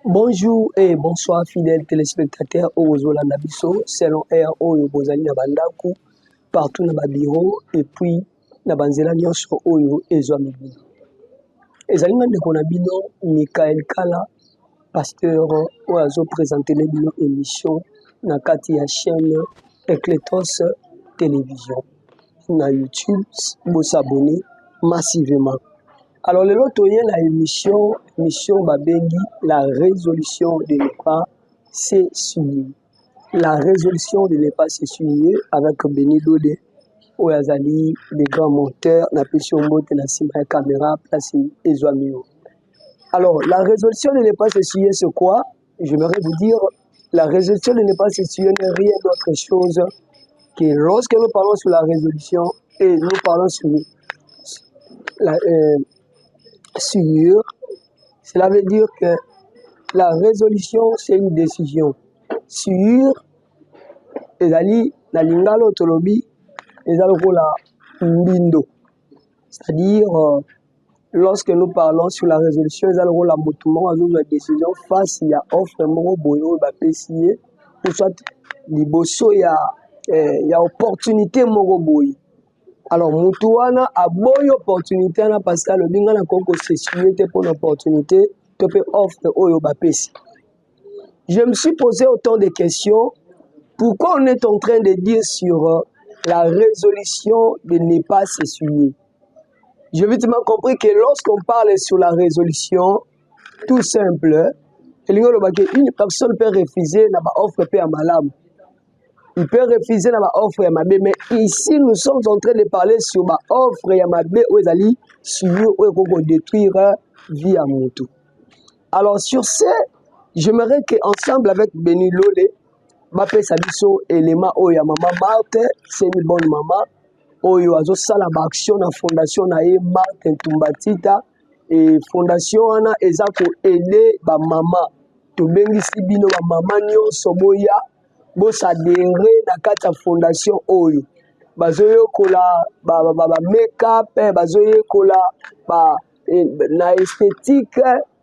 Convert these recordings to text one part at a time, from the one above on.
Bonjour et bonsoir fidèles téléspectateurs au Zolanda Bisso, selon Air Oyo Bozali na Bandaku, partout dans le bureau et puis na Banzela Nyonso Oyo Ezwamibi. Ezali na ndeko na bino Michael Kala, pasteur oyo présenté bino émission na kati ya chaîne Ecletos Télévision na YouTube, vous s'abonner massivement. Alors, le lot la émission Babengi, la résolution de ne pas s'essuyer. La résolution de ne pas s'essuyer avec Beni Lode, Oyazali, les grands monteurs, la pression mote, la cible caméra, place Ezwamio. Alors, la résolution de ne pas s'essuyer, c'est quoi? J'aimerais vous dire, la résolution de ne pas s'essuyer n'est rien d'autre chose que lorsque nous parlons sur la résolution et nous parlons sur la cela veut dire que la résolution c'est une décision sur ezali na lingalo tolobi ezali la mbindo, c'est-à-dire lorsque nous parlons sur la résolution ezali la mouvement à la décision face à offre moko boyo ba pesier ou soit liboso ya opportunité moko boyo. Alors, Moutouana a bonne opportunité parce que le bingan a concours c'est pour l'opportunité de offre au Bapesi. Je me suis posé autant de questions. Pourquoi on est en train de dire sur la résolution de ne pas s'essuyer? J'ai vite compris que lorsqu'on parle sur la résolution, tout simple, une personne peut refuser n'a pas offre à malam. Il peut refuser la offre à Mabé, mais ici nous sommes en train de parler sur ma offre à Mabé où ils allaient détruire vie à Moutou. Alors sur ce, j'aimerais qu'ensemble avec Beni Lode, Mapé Sabiso élément où il y a maman Marthe, c'est une bonne maman, où il y a une action dans la fondation Marthe Tumbatita et fondation Ana Ezako aider ma maman. To bengi sibino ma maman nyo soboya. Boss adhéré na kati ya fondation oyo bazoyo kola ba make-up bazoyo kola na esthétique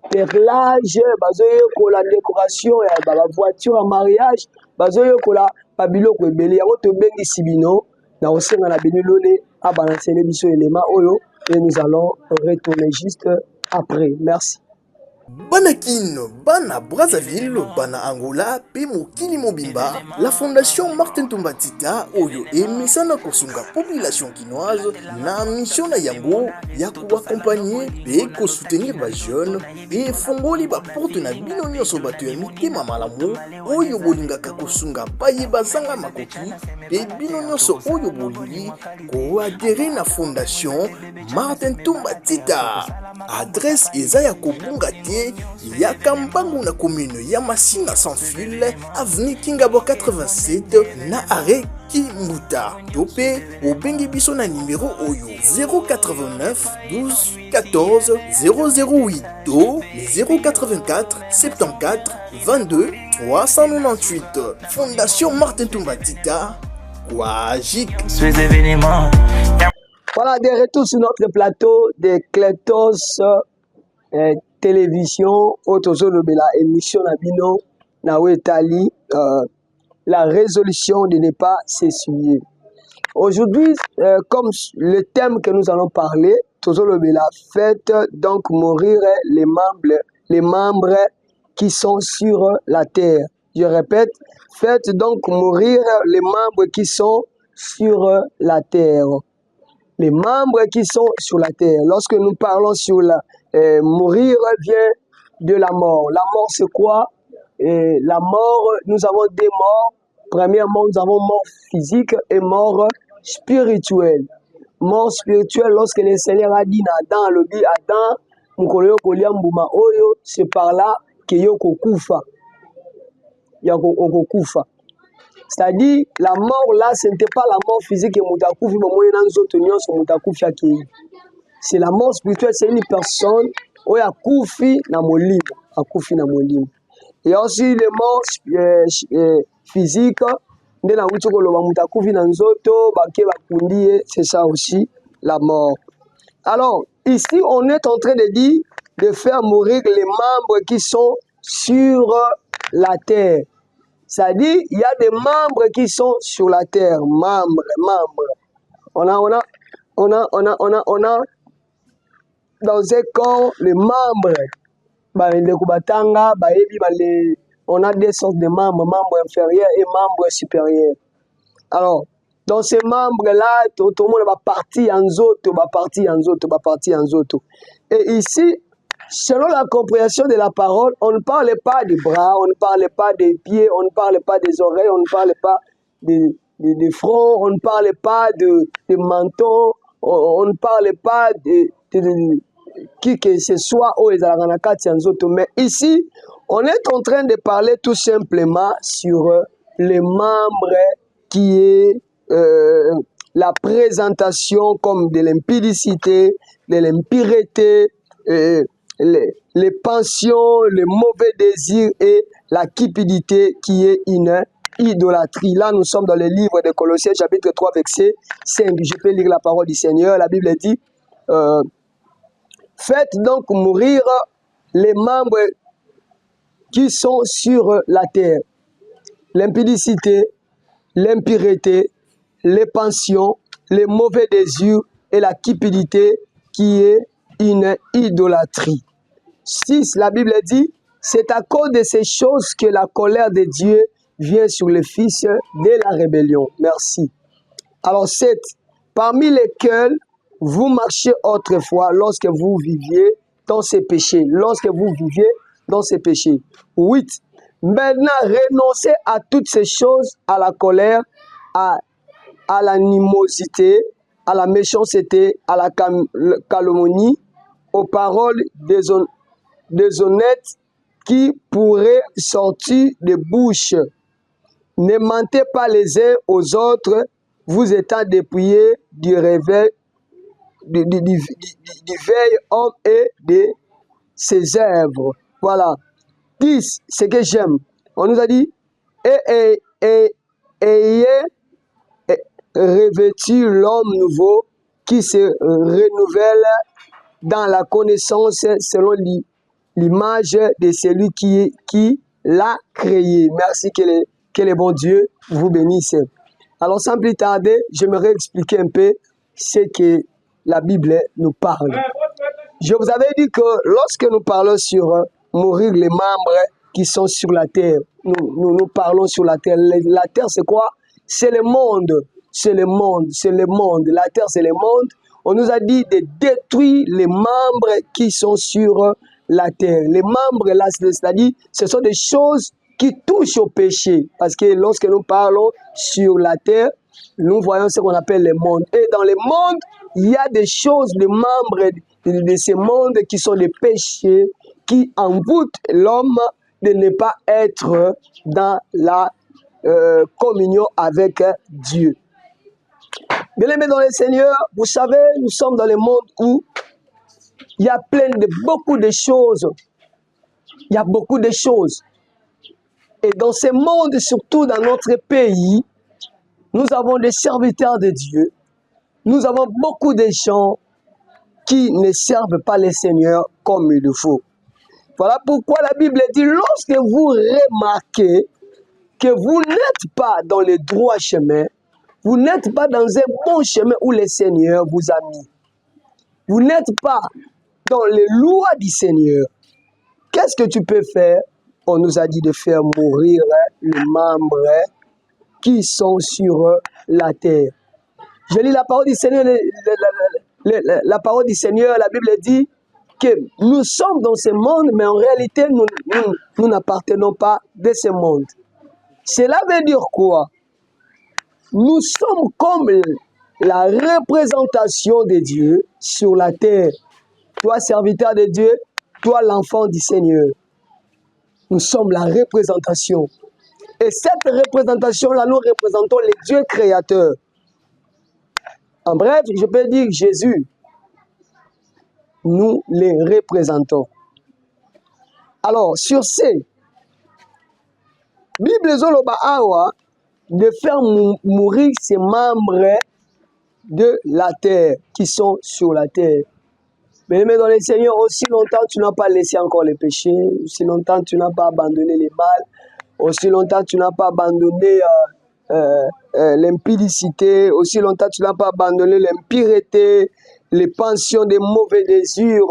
perlage bazoyo kola décoration ya ba voiture à mariage bazoyo kola ba biloko ebele yango to bengi sibino na osenga na Beni Lode abalancele biso élément oyo et nous allons retourner juste après. Merci. Banakino, Bana Brazzaville, Bana Angola, pe Mokili Mobimba, la fondation Martin Tumbatita, Oyo et Misana Kosunga population kinoise, na mission na yango, ya ko accompagner pe ko soutenir ba jeunes, pe fongoli ba porte na bino nyonso bato ya mitema malamu, Oyo bolingaka kosunga paye bazanga makoki, pe bino nyonso Oyo bolingi ko adhérer na fondation Martin Tumbatita. Adresse Ezaya Kobunga Tie, Yakambangu na commune Yamasinga sans fil, avenue Kingabo 87, na arrêt Kimbuta. Topé, au Bengi Biso na numéro Oyo 089 12 14 008 Do 084 74 22 398. Fondation Martin Tumbatita, Kouajik. Ces événements. Voilà, de retour sur notre plateau de Cletos Télévision, la émission Nabino, Nawetali, la résolution de ne pas s'essuyer. Aujourd'hui, comme le thème que nous allons parler, la faites donc mourir les membres qui sont sur la terre. Je répète, faites donc mourir les membres qui sont sur la terre. Les membres qui sont sur la terre. Lorsque nous parlons sur la mourir vient de la mort. La mort c'est quoi? La mort, nous avons deux morts. Premièrement, nous avons mort physique et mort spirituelle. Mort spirituelle, lorsque le Seigneur a dit Adam, le dit Adam, Mukoloyo Koliambuma Oyo, c'est par là que Yoko Kufa. Yoko Kufa. C'est-à-dire, la mort là, ce n'était pas la mort physique et Moutakouf, c'est la mort spirituelle, c'est une personne où il y a Koufi na Molim. Et aussi les morts physiques, c'est ça aussi la mort. Alors, ici, on est en train de dire de faire mourir les membres qui sont sur la terre. Ça dit, il y a des membres qui sont sur la terre. Membres. On a dans un corps les membres. On a des sortes de membres inférieurs et membres supérieurs. Alors, dans ces membres-là, tout le monde va partir en autres, Et ici, selon la compréhension de la parole, on ne parle pas des bras, on ne parle pas des pieds, on ne parle pas des oreilles, on ne parle pas des fronts, on ne parle pas de menton, on ne parle pas de qui que ce soit, mais ici, on est en train de parler tout simplement sur les membres qui est la présentation comme de l'impudicité, de l'impureté, les passions, les mauvais désirs et la cupidité qui est une idolâtrie. Là, nous sommes dans le livre de Colossiens, chapitre 3, verset 5. Je peux lire la parole du Seigneur. La Bible dit, faites donc mourir les membres qui sont sur la terre. L'impudicité, l'impureté, les passions, les mauvais désirs et la cupidité qui est une idolâtrie. 6, la Bible dit, c'est à cause de ces choses que la colère de Dieu vient sur les fils de la rébellion. Merci. Alors 7, parmi lesquels vous marchiez autrefois lorsque vous viviez dans ces péchés. 8, maintenant renoncez à toutes ces choses, à la colère, à l'animosité, à la méchanceté, à la calomnie, aux paroles déshonnêtes qui pourraient sortir des bouches. Ne mentez pas les uns aux autres, vous étant dépouillés du réveil, du veille homme et de ses œuvres. Voilà. 10, ce que j'aime. On nous a dit, ayez revêtu l'homme nouveau qui se renouvelle dans la connaissance selon l'image de celui qui l'a créé. Merci que le bon Dieu vous bénisse. Alors sans plus tarder, j'aimerais expliquer un peu ce que la Bible nous parle. Je vous avais dit que lorsque nous parlons sur mourir les membres qui sont sur la terre, nous parlons sur la terre. La terre c'est quoi? C'est le monde. La terre c'est le monde. On nous a dit de détruire les membres qui sont sur la terre. Les membres là, c'est-à-dire, ce sont des choses qui touchent au péché. Parce que lorsque nous parlons sur la terre, nous voyons ce qu'on appelle le monde. Et dans le monde, il y a des choses, des membres de ce monde qui sont des péchés qui envoûtent l'homme de ne pas être dans la communion avec Dieu. Bien-aimés dans le Seigneur, vous savez, nous sommes dans le monde où il y a beaucoup de choses. Il y a beaucoup de choses. Et dans ce monde, surtout dans notre pays, nous avons des serviteurs de Dieu. Nous avons beaucoup de gens qui ne servent pas le Seigneur comme il le faut. Voilà pourquoi la Bible dit, lorsque vous remarquez que vous n'êtes pas dans le droit chemin, vous n'êtes pas dans un bon chemin où le Seigneur vous a mis. Vous n'êtes pas dans les lois du Seigneur. Qu'est-ce que tu peux faire? On nous a dit de faire mourir les membres qui sont sur la terre. Je lis la parole du Seigneur, la parole du Seigneur, la Bible dit que nous sommes dans ce monde, mais en réalité, nous n'appartenons pas de ce monde. Cela veut dire quoi? Nous sommes comme la représentation de Dieu sur la terre. Toi, serviteur de Dieu, toi, l'enfant du Seigneur. Nous sommes la représentation. Et cette représentation-là, nous représentons les dieux créateurs. En bref, je peux dire Jésus. Nous les représentons. Alors, sur ces, Bible Zoloba Awa, de faire mourir ces membres de la terre, qui sont sur la terre. Mais dans le Seigneur, aussi longtemps tu n'as pas laissé encore les péchés, aussi longtemps tu n'as pas abandonné les mal, aussi longtemps tu n'as pas abandonné l'impudicité, aussi longtemps tu n'as pas abandonné l'impureté, les pensions des mauvais désirs,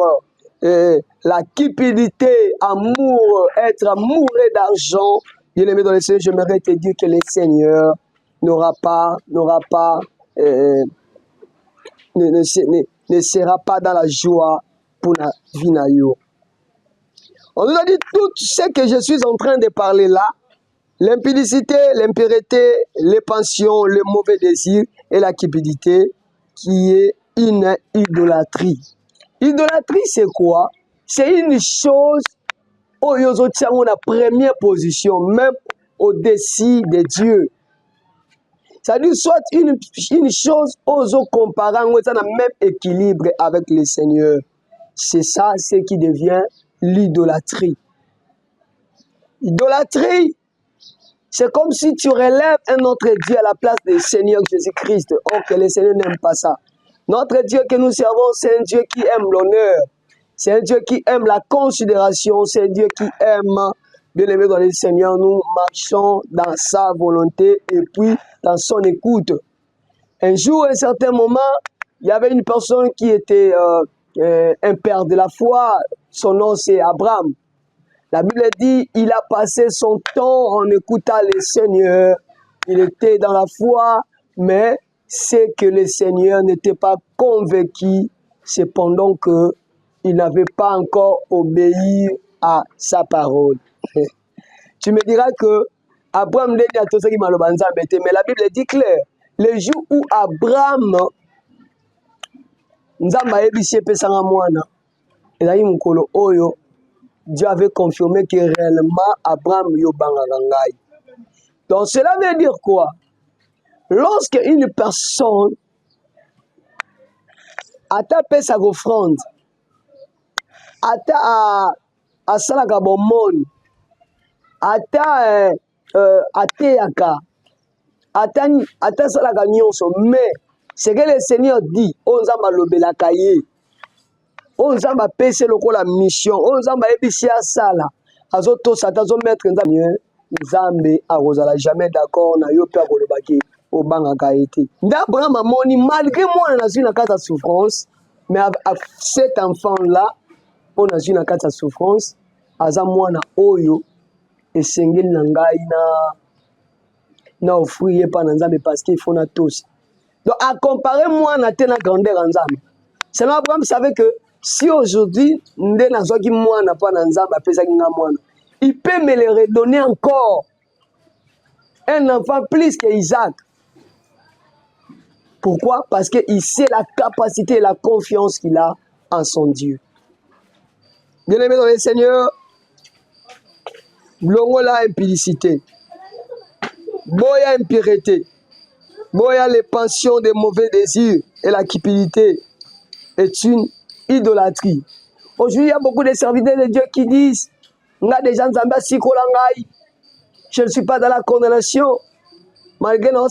la cupidité, amour, être amoureux d'argent. Bien-aimé dans le Seigneur, j'aimerais te dire que le Seigneur ne sera pas dans la joie pour la vie. On nous a dit tout ce que je suis en train de parler là, l'impudicité, l'impureté, les pensions, le mauvais désir et la cupidité, qui est une idolâtrie. Idolâtrie, c'est quoi? C'est une chose où ils ont la première position, même au-dessus de Dieu. C'est-à-dire soit une chose aux comparant, on a le même équilibre avec le Seigneur. C'est ça, ce qui devient l'idolâtrie. Idolâtrie, c'est comme si tu relèves un autre Dieu à la place du Seigneur Jésus-Christ. Or que le Seigneur n'aime pas ça. Notre Dieu que nous servons, c'est un Dieu qui aime l'honneur. C'est un Dieu qui aime la considération. C'est un Dieu qui aime, bien aimé dans le Seigneur, nous marchons dans sa volonté et puis dans son écoute. Un jour, à un certain moment, il y avait une personne qui était un père de la foi. Son nom, c'est Abraham. La Bible dit, il a passé son temps en écoutant le Seigneur. Il était dans la foi, mais c'est que le Seigneur n'était pas convaincu, cependant qu'il n'avait pas encore obéi à sa parole. Tu me diras que Abraham l'a dit à tout ce qui m'a mais la Bible dit clair. Le jour où Abraham, Dieu avait confirmé que réellement Abraham yobangarangai. Donc cela veut dire quoi? Lorsque une personne a tapé sa offrande, a salaka bomon, ata ateyaka, ata salaka nyonso, mais ce que le Seigneur dit, on zamba lobelaka ye. On zamba pese lokola mission, on zamba ebisi asala, azoto satazo mettre nzambe arozala jamais d'accord na yo pe akolobaki obangaka ete. D'Abraham amoni malgré moi na zwi na kata souffrance, mais cet enfant là on a zwi na kata souffrance, aza mwana oyo esengeli na ngai na offrir pa na nzambe parce qu'il faut na tous. Donc à comparer moi na te na grandeur en nzambe. Seulement Abraham savait que si aujourd'hui, il peut me le redonner encore. Un enfant plus qu'Isaac. Pourquoi? Parce qu'il sait la capacité et la confiance qu'il a en son Dieu. Bien-aimé dans le Seigneur, blongola impudicité, boya impureté, boya les pensions des mauvais désirs et la cupidité est une idolâtrie. Aujourd'hui, il y a beaucoup de serviteurs de Dieu qui disent, je ne suis pas dans la condamnation, malgré non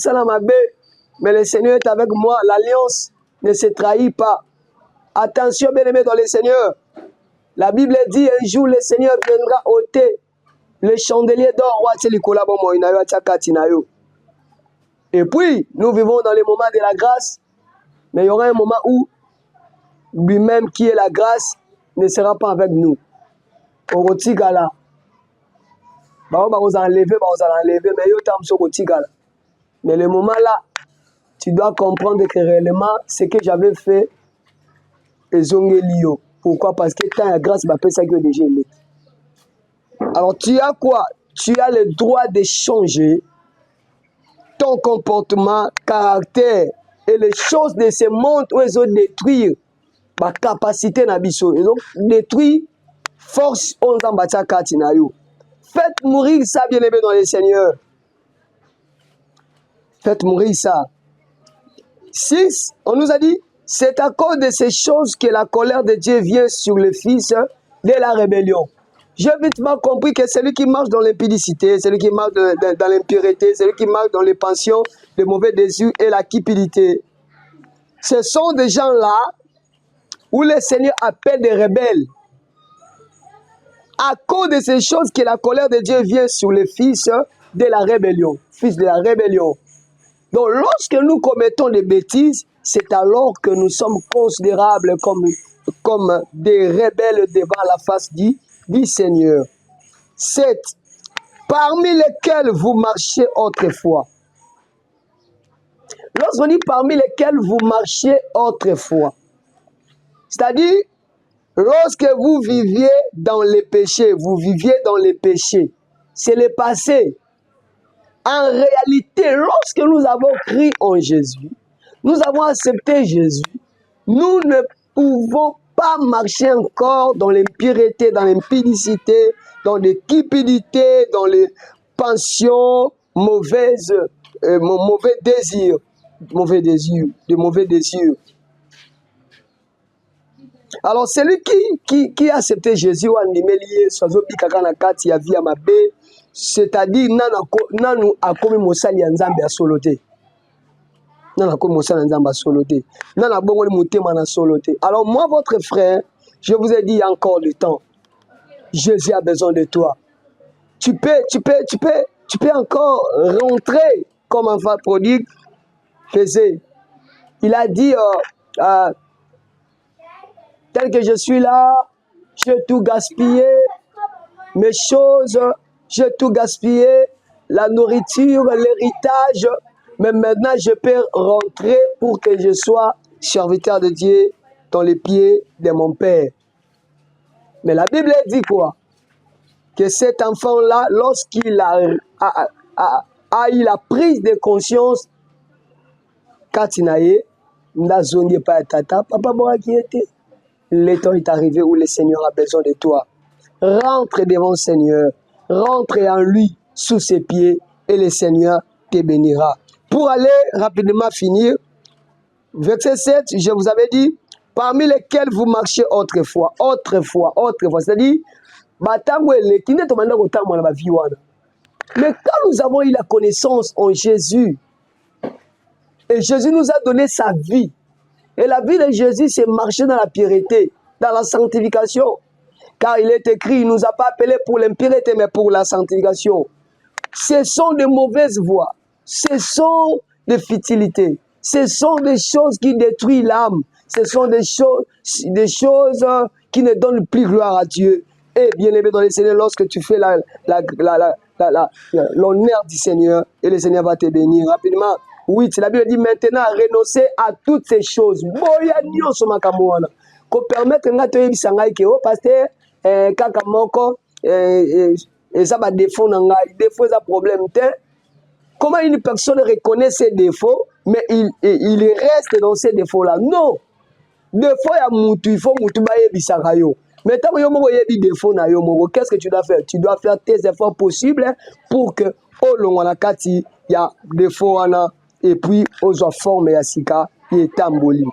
mais le Seigneur est avec moi, l'alliance ne se trahit pas. Attention, bien-aimés dans le Seigneur. La Bible dit, un jour, le Seigneur viendra ôter le chandelier d'or. Et puis, nous vivons dans les moments de la grâce, mais il y aura un moment où lui-même qui est la grâce ne sera pas avec nous. Orotigala. Mais le moment là, tu dois comprendre que réellement, ce que j'avais fait est zongelio. Pourquoi? Parce que quand la grâce m'a fait ça que déjà aimé. Alors tu as quoi? Tu as le droit de changer ton comportement, caractère et les choses de ce monde où ils ont détruire ma capacité na biso. Ils ont détruit force on zambacha katinayo. Faites mourir ça, bien-aimé dans le Seigneur. Faites mourir ça. 6, on nous a dit, c'est à cause de ces choses que la colère de Dieu vient sur le Fils de la rébellion. J'ai vitement compris que celui qui marche dans l'impudicité, celui qui marche dans l'impureté, celui qui marche dans les pensions, les mauvais désirs et la cupidité, ce sont des gens-là où le Seigneur appelle des rebelles. À cause de ces choses que la colère de Dieu vient sur les fils de la rébellion. Fils de la rébellion. Donc lorsque nous commettons des bêtises, c'est alors que nous sommes considérables comme des rebelles devant la face du Seigneur. 7. Parmi lesquels vous marchiez autrefois. Lorsqu'on dit parmi lesquels vous marchiez autrefois, c'est-à-dire lorsque vous viviez dans les péchés, c'est le passé. En réalité, lorsque nous avons cru en Jésus, nous avons accepté Jésus, nous ne pouvons pas marcher encore dans l'impureté, dans l'impudicité, dans les cupidités, dans les pensions mauvaises, mauvais désirs. Alors, celui qui a accepté Jésus, c'est-à-dire, nanu akomi mosali ya Nzambe ya solo te. Nanu akomi mosali ya Nzambe ya solo te. Nanu abongoli motema na solo te. Alors, moi, votre frère, je vous ai dit il y a encore du temps. Jésus a besoin de toi. Tu peux encore rentrer comme un enfant prodigue faisait. Il a dit, tel que je suis là, j'ai tout gaspillé, mes choses, j'ai tout gaspillé, la nourriture, l'héritage, mais maintenant je peux rentrer pour que je sois serviteur de Dieu dans les pieds de mon Père. Mais la Bible dit quoi? Que cet enfant-là, lorsqu'il a eu la prise de conscience, Katinaye, Ndazongi pa tata, papa Bora qui était. Le temps est arrivé où le Seigneur a besoin de toi. Rentre devant le Seigneur, rentre en lui, sous ses pieds, et le Seigneur te bénira. Pour aller rapidement finir, verset 7, je vous avais dit, parmi lesquels vous marchez autrefois, c'est-à-dire, mais quand nous avons eu la connaissance en Jésus, et Jésus nous a donné sa vie, et la vie de Jésus, c'est marcher dans la pureté, dans la sanctification. Car il est écrit, il ne nous a pas appelés pour l'impureté, mais pour la sanctification. Ce sont de mauvaises voies, ce sont des futilités, ce sont des choses qui détruisent l'âme, ce sont des choses qui ne donnent plus gloire à Dieu. Et bien aimé dans le Seigneur, lorsque tu fais l'honneur du Seigneur, et le Seigneur va te bénir rapidement. Oui, la Bible dit maintenant renoncer à toutes ces choses. Boya nyonso makamwana. Ko permettre nga to yebisa ngai ke o pasteur kaka moko ça va défaut na ngai, défaut ça problème te. Comment une personne reconnaît ses défauts mais il reste dans ces défauts là? Non. Défaut ya mutu, il faut mutu ba yebisa yo. Mais tant que yo moko yebi défaut na yo moko, qu'est-ce que tu dois faire? Tu dois faire tes efforts possibles pour que au long na kati ya défaut ana et puis aux formes et à sika qui est tamboli.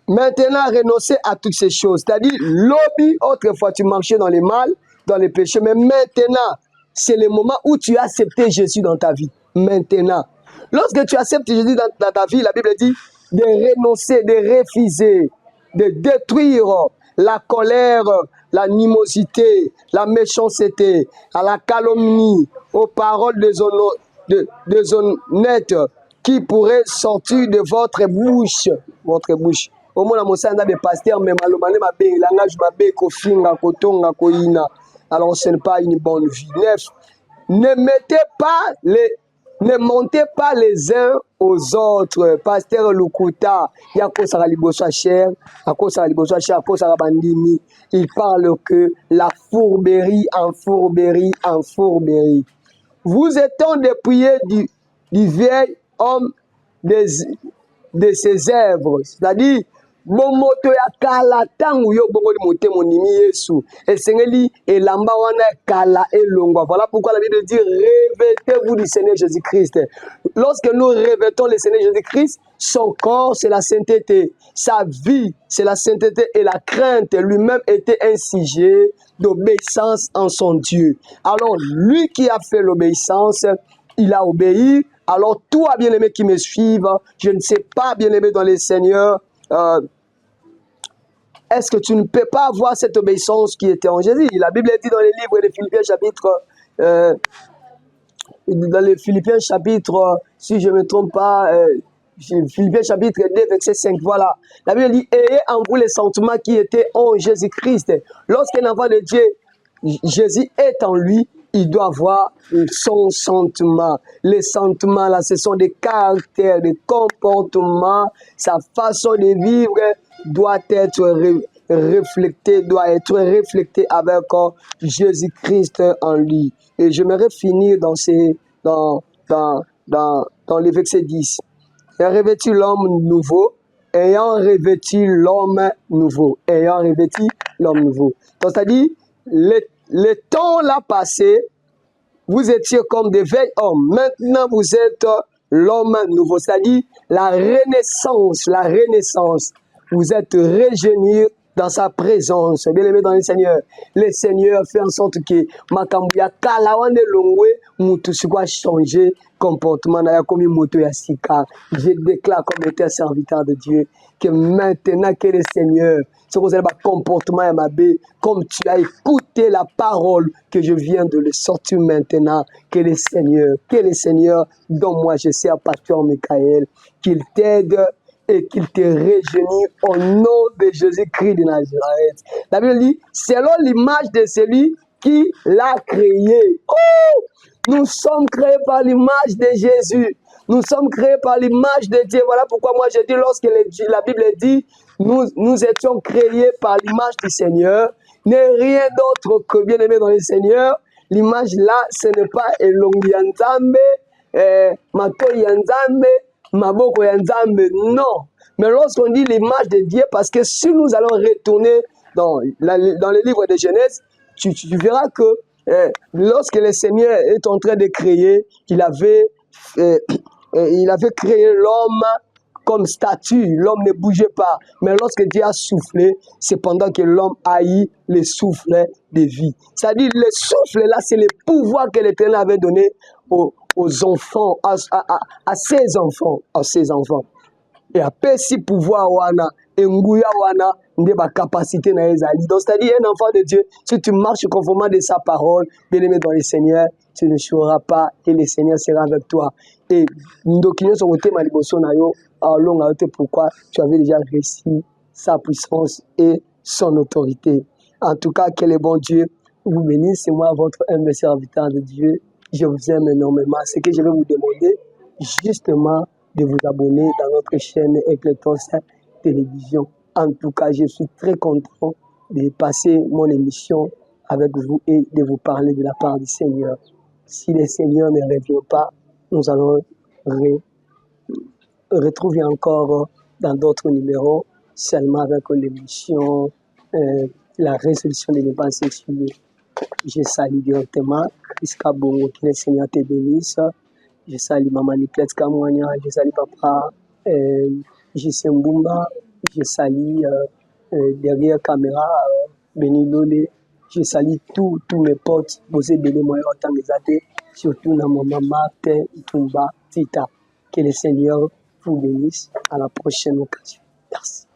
Maintenant, renoncer à toutes ces choses. C'est-à-dire, lobby, autrefois tu marchais dans les mal, dans les péchés, mais maintenant, c'est le moment où tu as accepté Jésus dans ta vie. Maintenant. Lorsque tu acceptes Jésus dans ta vie, la Bible dit de renoncer, de refuser, de détruire la colère, l'animosité, la méchanceté, à la calomnie, aux paroles déshonnêtes qui pourraient sortir de votre bouche. Au moins, la des pasteurs, mais malheureusement, le langage m'a kofinga, kotonga, koina. Alors, ce n'est pas une bonne vie. 9. Ne montez pas les uns aux autres. Pasteur Lukuta, il parle que la fourberie en fourberie en fourberie. Vous étant dépouillés du vieil homme de ses œuvres, c'est-à-dire momoto ya kala tangu yo bongoli motemo nimi Yesu esengeli elamba wana kala elongwa. Voilà pourquoi la Bible dit revêtez-vous du Seigneur Jésus-Christ. Lorsque nous revêtons le Seigneur Jésus-Christ, son corps c'est la sainteté, sa vie c'est la sainteté et la crainte. Lui-même était un sujet d'obéissance en son Dieu. Alors lui qui a fait l'obéissance, il a obéi. Alors toi bien-aimé qui me suive, je ne sais pas bien-aimé dans le Seigneur, est-ce que tu ne peux pas avoir cette obéissance qui était en Jésus? La Bible dit dans les livres de Philippiens chapitre, si je ne me trompe pas, Philippiens chapitre 2, verset 5, voilà. La Bible dit, ayez en vous les sentiments qui étaient en Jésus-Christ. Lorsqu'un enfant de Dieu, Jésus est en lui, il doit avoir son sentiment. Les sentiments, là, ce sont des caractères, des comportements. Sa façon de vivre doit être reflétée avec Jésus-Christ en lui. Et j'aimerais finir dans les versets 10. Ayant revêtu l'homme nouveau, ayant revêtu l'homme nouveau, ayant revêtu l'homme nouveau. Donc, c'est-à-dire, le temps l'a passé, vous étiez comme des vieils hommes. Maintenant, vous êtes l'homme nouveau. C'est-à-dire, la renaissance. Vous êtes régénérés dans sa présence. Bien-aimé dans le Seigneur fait en sorte que Makambuya Kalawande Longwe, Moutousukwa changer comportement. Je déclare comme étant serviteur de Dieu que maintenant que le Seigneur, ce que vous avez comportement comme tu as écouté la parole que je viens de le sortir maintenant, que le Seigneur, dont moi je sais à Pasteur Michael, qu'il t'aide et qu'il te régénère au nom de Jésus-Christ de Nazareth. La Bible dit, selon l'image de celui qui l'a créé. Oh! Nous sommes créés par l'image de Jésus. Nous sommes créés par l'image de Dieu. Voilà pourquoi moi je dis, lorsque la Bible dit, nous étions créés par l'image du Seigneur, n'est rien d'autre que bien-aimé dans le Seigneur. L'image là, ce n'est pas Elongi Yanzambe, Mato Yanzambe, Maboko Yanzambe, non. Mais lorsqu'on dit l'image de Dieu, parce que si nous allons retourner dans le livre de Genèse, tu verras que lorsque le Seigneur est en train de créer, il avait créé l'homme comme statue, l'homme ne bougeait pas. Mais lorsque Dieu a soufflé, c'est pendant que l'homme a eu le souffle de vie. C'est-à-dire, le souffle là, c'est le pouvoir que l'Éternel avait donné aux enfants, à ses enfants. Et après, si pouvoir wana, nguya wana, ndeba capacité na ezali. Donc, c'est-à-dire, un enfant de Dieu, si tu marches conformément de sa parole, bien-aimé dans le Seigneur, tu ne joueras pas et le Seigneur sera avec toi. Et ndokino sur le thème aliboso na yo, pourquoi tu avais déjà réussi sa puissance et son autorité. En tout cas, quel est bon Dieu vous bénisse. C'est moi, votre humble serviteur de Dieu. Je vous aime énormément. Ce que je vais vous demander, justement, de vous abonner dans notre chaîne Éclairance Télévision. En tout cas, je suis très content de passer mon émission avec vous et de vous parler de la part du Seigneur. Si le Seigneur ne revient pas, nous allons retrouver encore dans d'autres numéros, seulement avec l'émission la résolution des dépenses sexuelles. Je salue directement Chris Kabongo, que le Seigneur te bénisse. Je salue Maman Nicolette Kamwanya, je salue Papa J.C. Mbumba, je salue derrière caméra Béni Lolé, je salue tous mes potes, Bosé Bélé Moyo Otangezate, surtout dans mon maman Tumba Tita. Que le Seigneur vous bénisse. À la prochaine occasion. Merci.